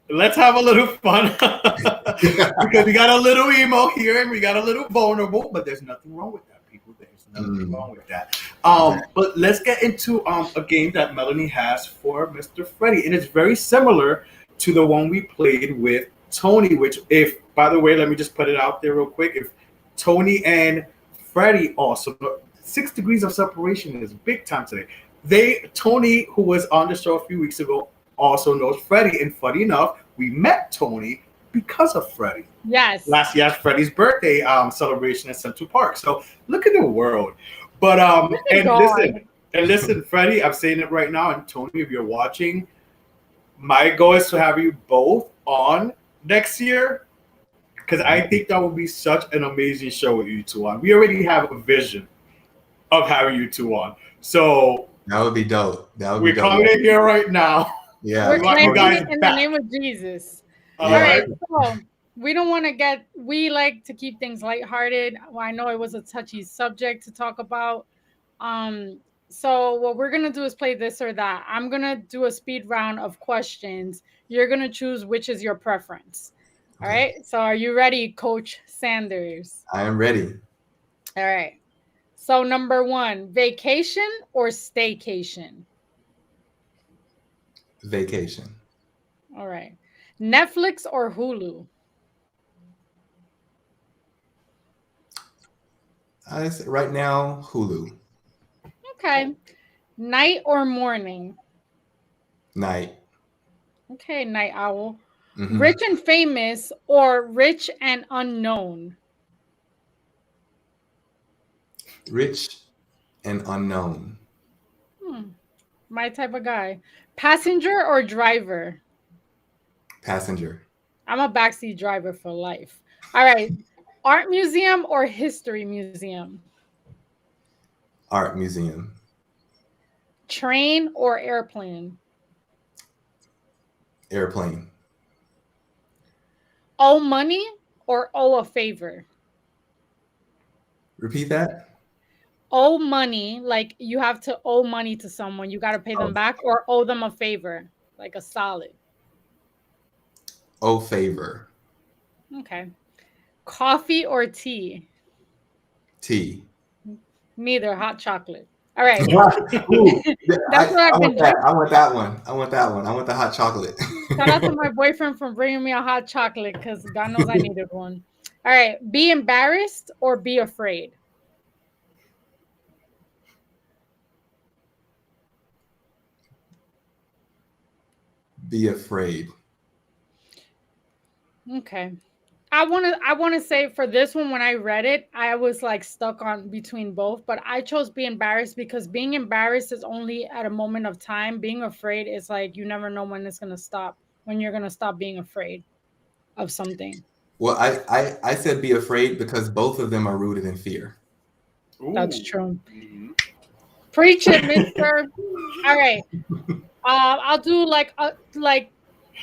Let's have a little fun because we got a little emo here and we got a little vulnerable, but there's nothing wrong with that, people. There's nothing wrong with that. But let's get into a game that Melanie has for Mr. Freddy, and it's very similar to the one we played with Tony. Which, if by the way, let me just put it out there real quick. If Tony and Freddy also 6 degrees of separation is big time today. Tony, who was on the show a few weeks ago, also knows Freddy, and funny enough, we met Tony because of Freddy. Yes. Last year's Freddy's birthday celebration at Central Park. So look at the world. But listen, Freddy, I'm saying it right now, and Tony, if you're watching, my goal is to have you both on next year, because I think that would be such an amazing show with you two on. We already have a vision of having you two on. So that would be dope. We're coming in here right now. Yeah, we're claiming it in the name of Jesus. All right, so we don't want to we like to keep things lighthearted. Well, I know it was a touchy subject to talk about. So what we're gonna do is play this or that. I'm gonna do a speed round of questions. You're gonna choose which is your preference. All right. So are you ready, Coach Sanders? I am ready. All right. So number 1, vacation or staycation? Vacation. All right. Netflix or Hulu? Right now, Hulu. Okay. Night or morning? Night. Okay, night owl. Mm-hmm. Rich and famous or rich and unknown? Rich and unknown. My type of guy. Passenger or driver? Passenger. I'm a backseat driver for life. All right. Art museum or history museum? Art museum. Train or airplane? Airplane. Owe money or owe a favor? Repeat that. Owe money, like you have to owe money to someone. You got to pay them back, or owe them a favor, like a solid. Owe favor. Okay. Coffee or tea? Tea. Neither. Hot chocolate. All right. Ooh, That's what I want that one. I want the hot chocolate. Shout out to my boyfriend for bringing me a hot chocolate, because God knows I needed one. All right. Be embarrassed or be afraid? Be afraid. Okay. I want to say for this one, when I read it, I was like stuck on between both, but I chose be embarrassed because being embarrassed is only at a moment of time. Being afraid is like you never know when it's going to stop, when you're going to stop being afraid. of something. Well, I said be afraid because both of them are rooted in fear. That's Ooh. true. Mhm. Preach it, mister. All right. I'll do like two.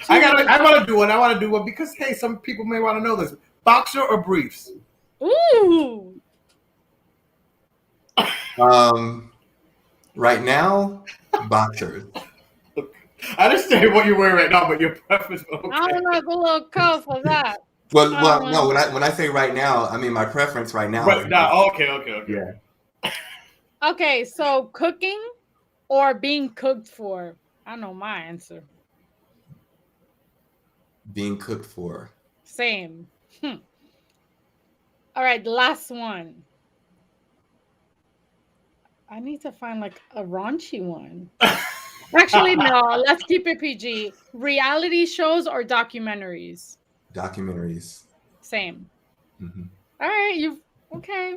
I want to do one. I want to do one because hey, some people may want to know this. Boxer or briefs? Ooh. Right now, boxers. I understand what you're wearing right now, but your preference. Okay. I don't know. Go a little cold for that. Well, no. When I say right now, I mean my preference right now. Right now, okay. Yeah. Okay, so cooking or being cooked for? I know my answer. Being cooked for. Same. All right, the last one. I need to find like a raunchy one. Actually, no. Let's keep it PG. Reality shows or documentaries? Documentaries. Same. Mhm. All right, you've okay.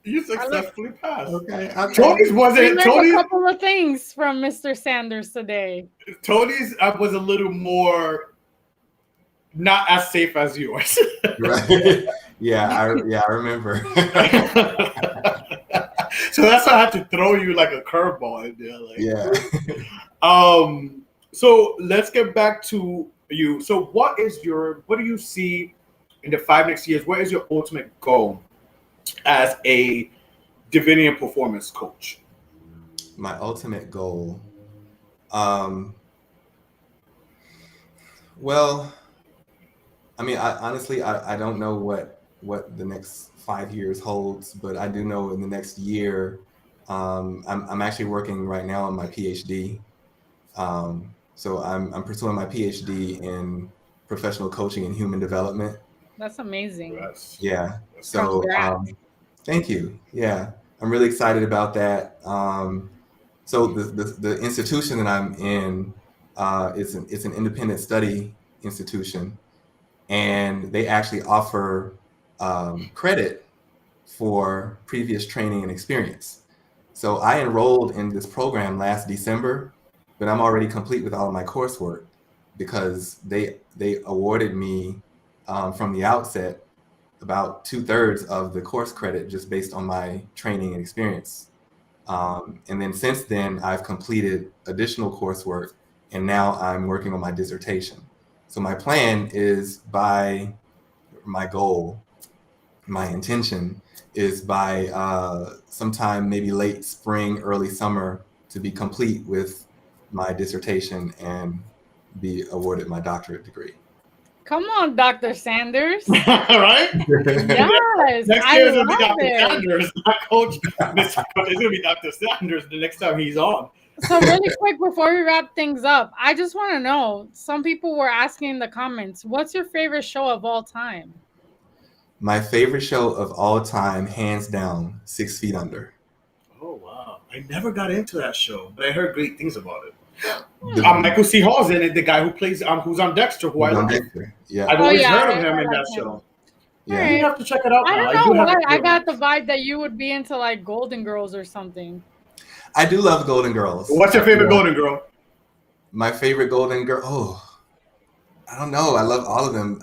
You successfully passed. Okay. Tony's We wasn't. learned a couple of things from Mr. Sanders today. Tony's was a little more not as safe as yours. Right. Yeah, I remember. So that's why I had to throw you like a curveball in there. Like, Yeah. So let's get back to you. So what do you see in the 5 next years? What is your ultimate goal as a divinity and performance coach? My ultimate goal. Well, I mean, honestly, I don't know what the next 5 years holds, but I do know in the next year, I'm actually working right now on my PhD. So I'm pursuing my PhD in professional coaching and human development. That's amazing. Yes. Yeah. So Congrats. thank you. Yeah, I'm really excited about that. So the institution that I'm in it's an independent study institution, and they actually offer credit for previous training and experience. So I enrolled in this program last December, but I'm already complete with all of my coursework because they awarded me from the outset about 2/3 of the course credit just based on my training and experience. And then since then, I've completed additional coursework, and now I'm working on my dissertation. So my plan is my intention is by sometime maybe late spring, early summer to be complete with my dissertation and be awarded my doctorate degree. Come on, Dr. Sanders. Right? Yes, Next year I is gonna be love Dr. it. Sanders, not Coach. It's gonna be Dr. Sanders the next time he's on. So really quick before we wrap things up, I just want to know, some people were asking in the comments, what's your favorite show of all time? My favorite show of all time, hands down, 6 Feet Under. Oh wow! I never got into that show, but I heard great things about it. The- Michael C. Hall's in it, the guy who plays who's on Dexter, who I on love. Dexter. Yeah. I've Oh, always yeah, heard of I him in like that him. show. Yeah. You have to check it out. I now. don't know do have why. it I here. got the vibe that you would be into like Golden Girls or something. I do love Golden Girls. What's your favorite Yeah. Golden Girl? My favorite Golden Girl? Oh, I don't know. I love all of them.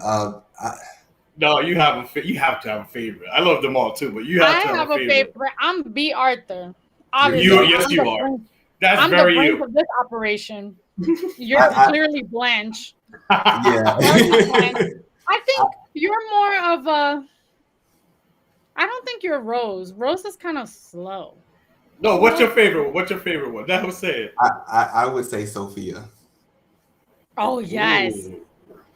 No, you have to have a favorite. I love them all too, but you have I to have a favorite. I'm B. Arthur. Obviously, Yes, you are. brains- That's I'm the very brains you. of this operation. You're I- clearly Blanche. Yeah. I think you're more of a. I don't think you're Rose. Rose is kind of slow. No, what's your favorite? What's your favorite one? That was say it. I would say Sophia. Oh yes. Ooh.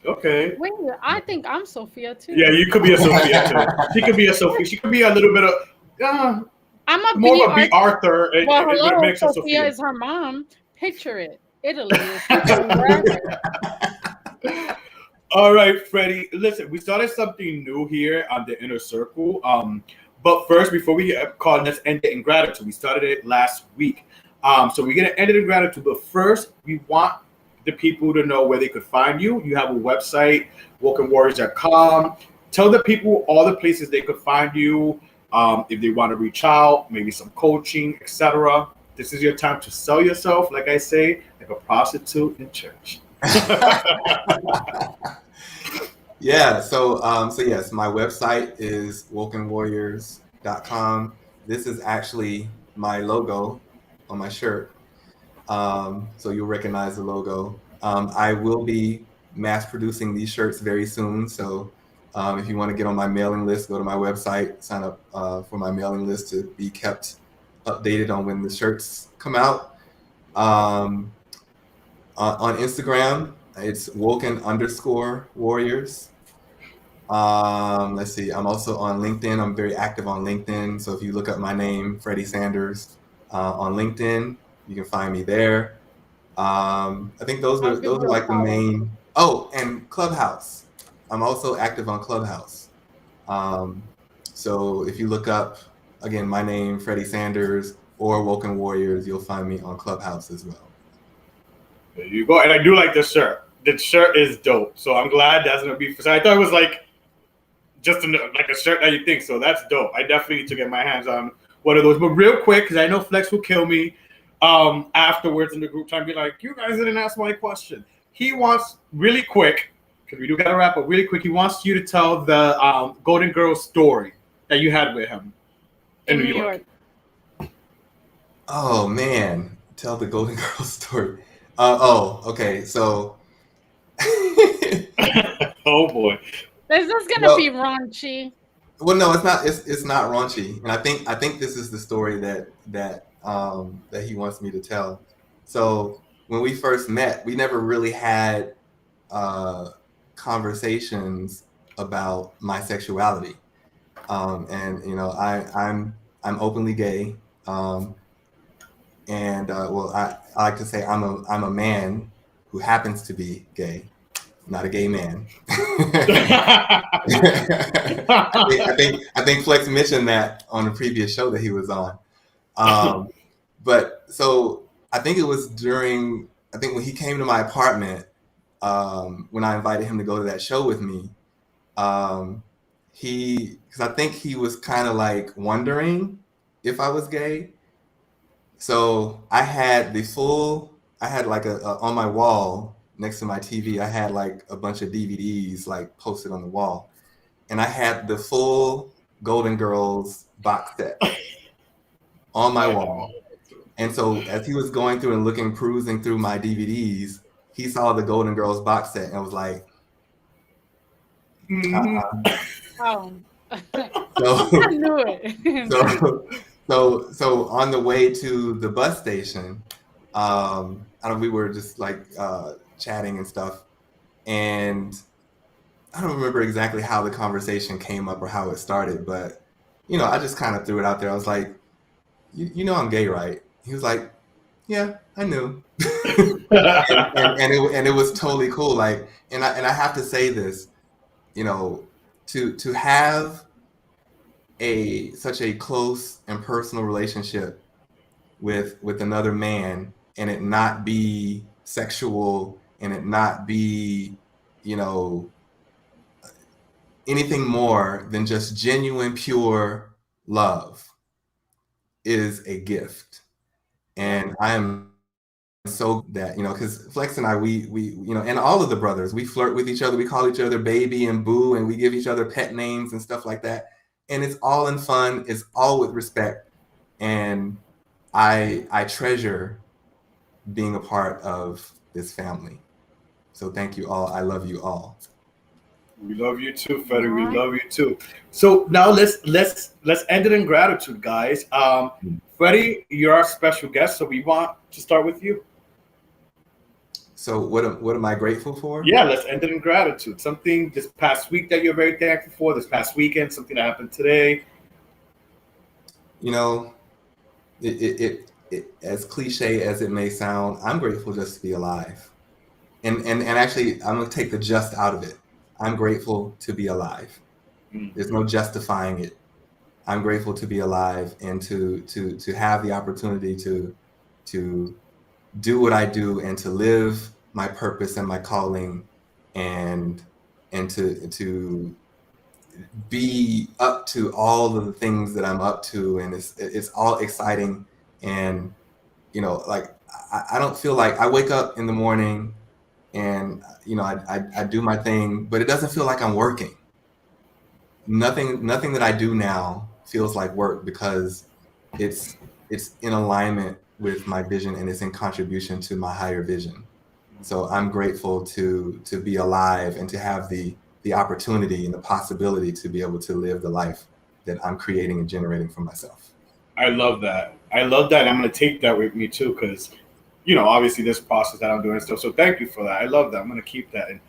Okay. Wait, I think I'm Sophia too. Yeah, you could be a Sophia too. She could be a Sophia. She could be a little bit of I'm a more B. of a B. Arthur. Well, It hello, makes her Sophia Sophia. is her mom. Picture it, Italy. Wherever. All right, Freddie. Listen, we started something new here on the Inner Circle. But first, before we call, let's end it in gratitude. We started it last week. So we're gonna end it in gratitude. But first, we want the people to know where they could find you. You have a website, WokenWarriors.com. Tell the people all the places they could find you. If they want to reach out, maybe some coaching, etc. This is your time to sell yourself, like I say, like a prostitute in church. Yeah, so yes, my website is wokenwarriors.com. This is actually my logo on my shirt. So you'll recognize the logo. I will be mass producing these shirts very soon. So if you want to get on my mailing list, go to my website, sign up for my mailing list to be kept updated on when the shirts come out. On Instagram, it's woken_warriors. Let's see. I'm also on LinkedIn. I'm very active on LinkedIn. So if you look up my name, Freddy Sanders, on LinkedIn, you can find me there. I think those I'll are give you a like the follow. main. Oh, and Clubhouse. I'm also active on Clubhouse. So if you look up again my name, Freddy Sanders, or Woken Warriors, you'll find me on Clubhouse as well. There you go. And I do like the shirt. The shirt is dope. So I'm glad that's gonna be. So I thought it was like just like a shirt that you think. So that's dope. I definitely need to get my hands on one of those. But real quick, because I know Flex will kill me afterwards in the group time, be like, you guys didn't ask my question. He wants really quick, because we do got to wrap up really quick. He wants you to tell the Golden Girls story that you had with him in New York. Oh man, tell the Golden Girls story. Okay. So. Oh boy. This is gonna be raunchy. Well, no, it's not. It's not raunchy, and I think this is the story that he wants me to tell. So when we first met, we never really had conversations about my sexuality, and I'm openly gay, and well, I like to say I'm a man who happens to be gay, not a gay man. I think Flex mentioned that on the previous show that he was on. But so I think it was when he came to my apartment, when I invited him to go to that show with me, because I think he was kind of like wondering if I was gay. So I had like on my wall next to my TV, I had like a bunch of DVDs like posted on the wall. And I had the full Golden Girls box set on my wall. And so as he was going through and perusing through my DVDs, he saw the Golden Girls box set and was like, Oh. So, I knew it. so on the way to the bus station, we were just like chatting and stuff. And I don't remember exactly how the conversation came up or how it started, but I just kind of threw it out there. I was like, you know I'm gay, right? He was like, yeah, I knew. and it was totally cool. Like, and I have to say this, to have such a close and personal relationship with another man, and it not be sexual, and it not be, anything more than just genuine, pure love is a gift. And I am so that, because Flex and I, we and all of the brothers, we flirt with each other. We call each other baby and boo, and we give each other pet names and stuff like that. And it's all in fun. It's all with respect. And I treasure being a part of this family. So thank you all. I love you all. We love you too, Freddy. We love you too. So now let's end it in gratitude, guys. Freddy, you're our special guest, so we want to start with you. So what am I grateful for? Yeah, let's end it in gratitude. Something this past week that you're very thankful for, this past weekend, something that happened today. It as cliche as it may sound, I'm grateful just to be alive. And actually, I'm going to take the just out of it. I'm grateful to be alive. There's no justifying it. I'm grateful to be alive and to have the opportunity to do what I do and to live my purpose and my calling, and to be up to all of the things that I'm up to, and it's all exciting. And like I don't feel like I wake up in the morning and I do my thing, but it doesn't feel like I'm working. Nothing that I do now feels like work, because it's in alignment with my vision, and it's in contribution to my higher vision. So I'm grateful to be alive and to have the opportunity and the possibility to be able to live the life that I'm creating and generating for myself. I love that. I love that. I'm going to take that with me too, because, obviously this process that I'm doing and stuff. So thank you for that. I love that. I'm going to keep that in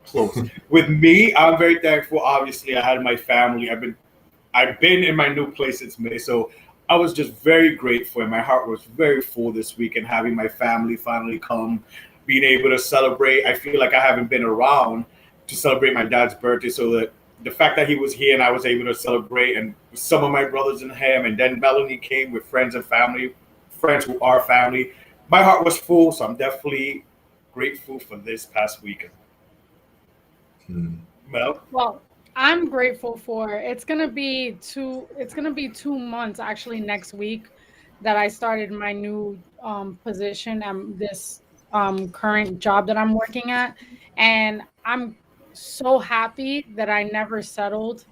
close. With me, I'm very thankful. Obviously, I had my family. I've been in my new place since May, so I was just very grateful, and my heart was very full this week. And having my family finally come, being able to celebrate. I feel like I haven't been around to celebrate my dad's birthday, so that the fact that he was here and I was able to celebrate, and some of my brothers and him, and then Melanie came with friends and family, friends who are family. My heart was full, so I'm definitely grateful for this past weekend. Mel? Well, I'm grateful for it's gonna be 2 months actually next week that I started my new position and this current job that I'm working at, and I'm so happy that I never settled,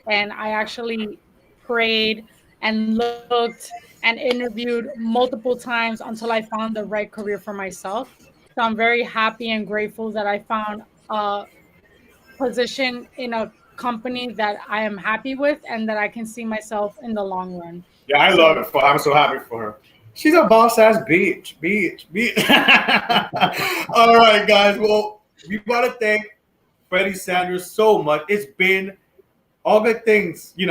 and I actually prayed and looked and interviewed multiple times until I found the right career for myself. So I'm very happy and grateful that I found a position in a company that I am happy with and that I can see myself in the long run. Yeah, I love it. I'm so happy for her. She's a boss ass bitch. All right, guys. Well, we want to thank Freddie Sanders so much. It's been all good things. You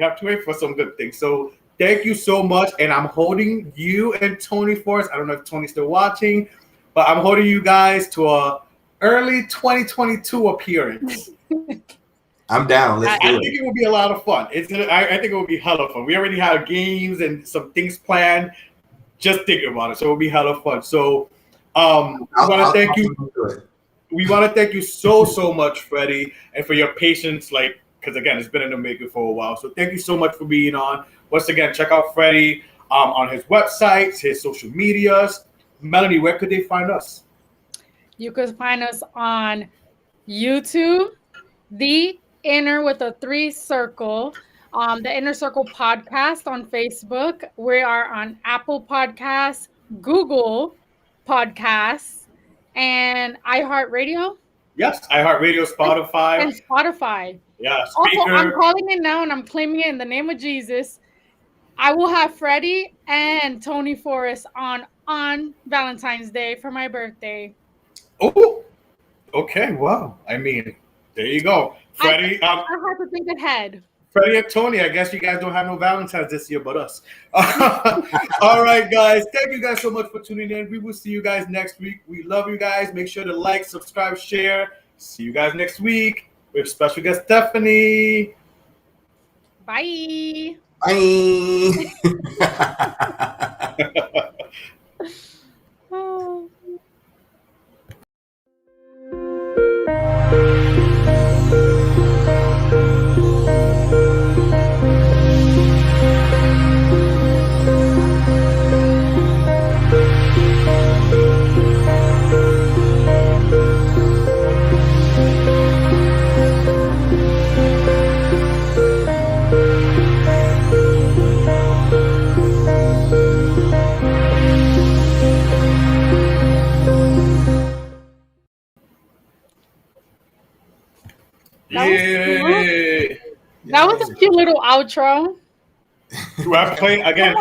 have to wait for some good things. So thank you so much. And I'm holding you and Tony for us. I don't know if Tony's still watching, but I'm holding you guys to a early 2022 appearance. I'm down. Let's do I it. think it will be a lot of fun. I think it will be hella fun. We already have games and some things planned. Just thinking about it, so it will be hella fun. So, we want to thank you. We want to thank you so much, Freddie, and for your patience. Because again, it's been in the making for a while. So thank you so much for being on. Once again, check out Freddie on his websites, his social medias. Melanie, where could they find us? You could find us on YouTube, The Inner with a 3 circle, the Inner Circle podcast on Facebook. We are on Apple Podcasts, Google Podcasts, and iHeartRadio. Yes, iHeartRadio, Spotify. And Spotify. Yeah, Also, Speaker. I'm calling it now and I'm claiming it in the name of Jesus. I will have Freddie and Tony Forrest on Valentine's Day for my birthday. Oh, okay. Wow. I mean, there you go. Freddie. I have to think ahead. Freddie and Tony, I guess you guys don't have no Valentine's this year but us. All right, guys. Thank you guys so much for tuning in. We will see you guys next week. We love you guys. Make sure to like, subscribe, share. See you guys next week with special guest Stephanie. Bye. Bye. Oh. That was a cute little outro. Do I play again?